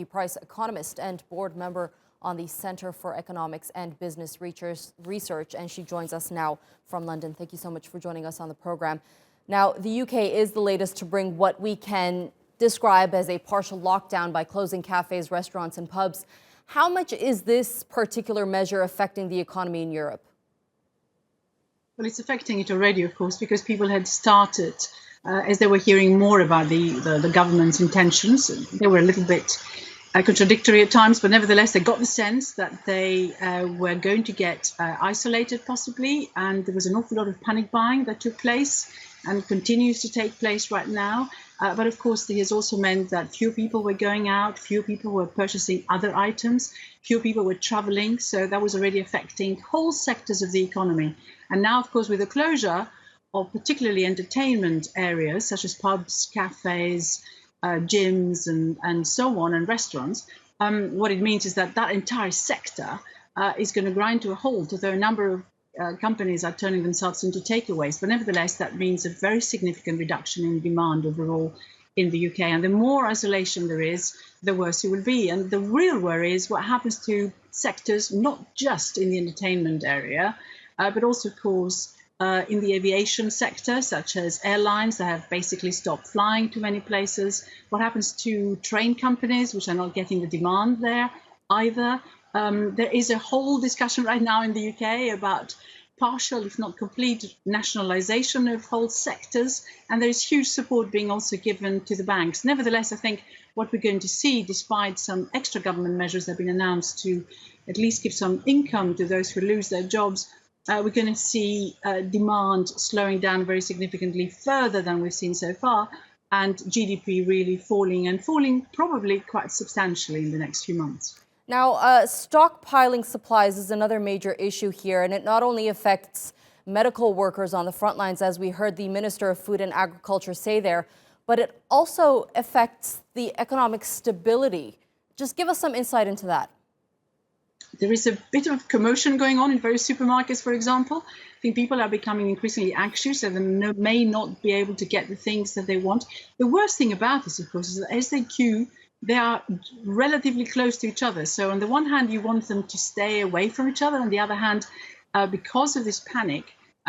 Vicky Pryce, economist and board member on the Center for Economics and Business Research, and she joins us now from London. Thank you so much for joining us on the program. Now, the UK is the latest to bring what we can describe as a partial lockdown by closing cafes, restaurants, and pubs. How much is this particular measure affecting the economy in Europe? Well, it's affecting it already, of course, because people had started, as they were hearing more about the government's intentions. They were a little bit contradictory at times, but nevertheless, they got the sense that they were going to get isolated possibly, and there was an awful lot of panic buying that took place and continues to take place right now. But of course, this has also meant that few people were going out, few people were purchasing other items, few people were traveling. So that was already affecting whole sectors of the economy. And now, of course, with the closure of particularly entertainment areas such as pubs, cafes, gyms and so on, and restaurants, what it means is that that entire sector is going to grind to a halt, although a number of companies are turning themselves into takeaways. But nevertheless, that means a very significant reduction in demand overall in the UK. And the more isolation there is, the worse it will be. And the real worry is what happens to sectors, not just in the entertainment area, but also, of course, in the aviation sector, such as airlines that have basically stopped flying to many places. What happens to train companies, which are not getting the demand there either? There is a whole discussion right now in the UK about partial, if not complete, nationalisation of whole sectors, and there is huge support being also given to the banks. Nevertheless, I think what we're going to see, despite some extra government measures that have been announced to at least give some income to those who lose their jobs, we're going to see demand slowing down very significantly further than we've seen so far, and GDP really falling, and falling probably quite substantially in the next few months. Now, stockpiling supplies is another major issue here, and it not only affects medical workers on the front lines, as we heard the Minister of Food and Agriculture say there, but it also affects the economic stability. Just give us some insight into that. There is a bit of commotion going on in various supermarkets, for example. I think people are becoming increasingly anxious and they may not be able to get the things that they want. The worst thing about this, of course, is that as they queue, they are relatively close to each other. So on the one hand, you want them to stay away from each other. On the other hand, because of this panic,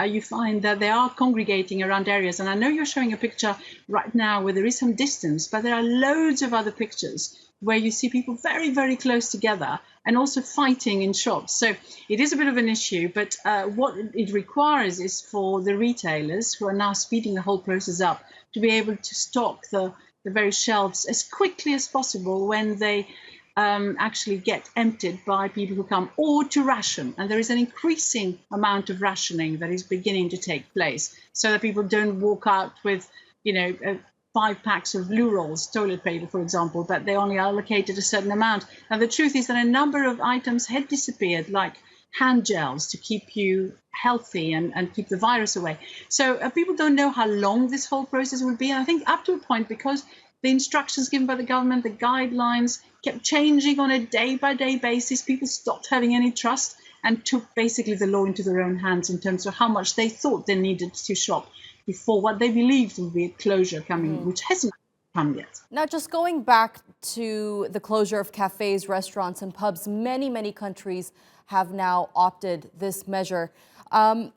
you find that they are congregating around areas. And I know you're showing a picture right now where there is some distance, but there are loads of other pictures where you see people very, very close together and also fighting in shops. So it is a bit of an issue, but what it requires is for the retailers, who are now speeding the whole process up, to be able to stock the very shelves as quickly as possible when they actually get emptied by people who come, or to ration. And there is an increasing amount of rationing that is beginning to take place, so that people don't walk out with, 5 packs of blue rolls, toilet paper, for example, but they only allocated a certain amount. And the truth is that a number of items had disappeared, like hand gels to keep you healthy and keep the virus away. So people don't know how long this whole process will be. And I think up to a point, because the instructions given by the government, the guidelines kept changing on a day-by-day basis, people stopped having any trust and took basically the law into their own hands in terms of how much they thought they needed to shop before what they believed would be a closure coming, which hasn't come yet. Now, just going back to the closure of cafes, restaurants, and pubs, many countries have now opted this measure. What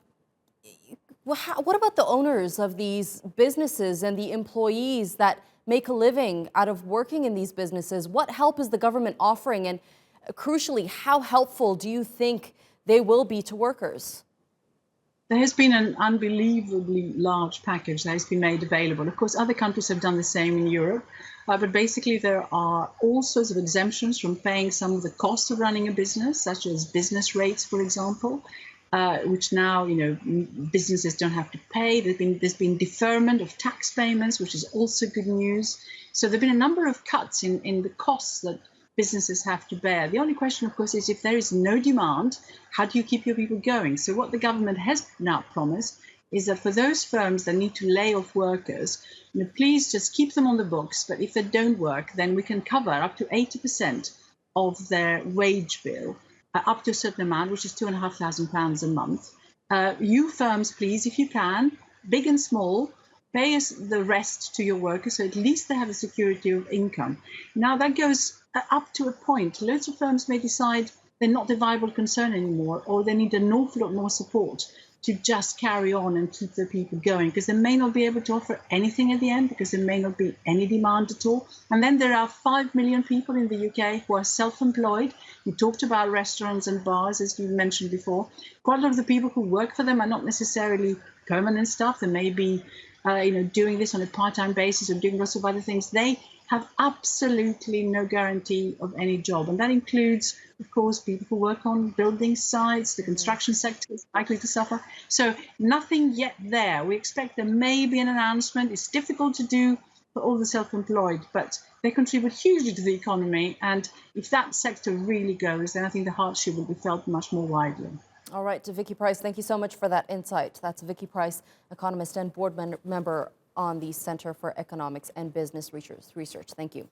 about the owners of these businesses and the employees that make a living out of working in these businesses? What help is the government offering? And crucially, how helpful do you think they will be to workers? There has been an unbelievably large package that has been made available. Of course, other countries have done the same in Europe, but basically there are all sorts of exemptions from paying some of the costs of running a business, such as business rates, for example, which now, businesses don't have to pay. There's been deferment of tax payments, which is also good news. So there have been a number of cuts in the costs that businesses have to bear. The only question, of course, is if there is no demand, how do you keep your people going? So what the government has now promised is that for those firms that need to lay off workers, please just keep them on the books. But if they don't work, then we can cover up to 80% of their wage bill, up to a certain amount, which is £2,500 a month. You firms, please, if you can, big and small, pay us the rest to your workers, so at least they have a security of income. Now that goes up to a point. Loads of firms may decide they're not a viable concern anymore, or they need an awful lot more support to just carry on and keep the people going, because they may not be able to offer anything at the end, because there may not be any demand at all. And then there are 5 million people in the UK who are self-employed. You talked about restaurants and bars, as you mentioned before. Quite a lot of the people who work for them are not necessarily permanent staff. They may be doing this on a part-time basis or doing lots of other things. They have absolutely no guarantee of any job. And that includes, of course, people who work on building sites. The construction sector is likely to suffer. So nothing yet there. We expect there may be an announcement. It's difficult to do for all the self-employed, but they contribute hugely to the economy. And if that sector really goes, then I think the hardship will be felt much more widely. All right, to Vicky Pryce, thank you so much for that insight. That's Vicky Pryce, economist and board member on the Center for Economics and Business Research. Thank you.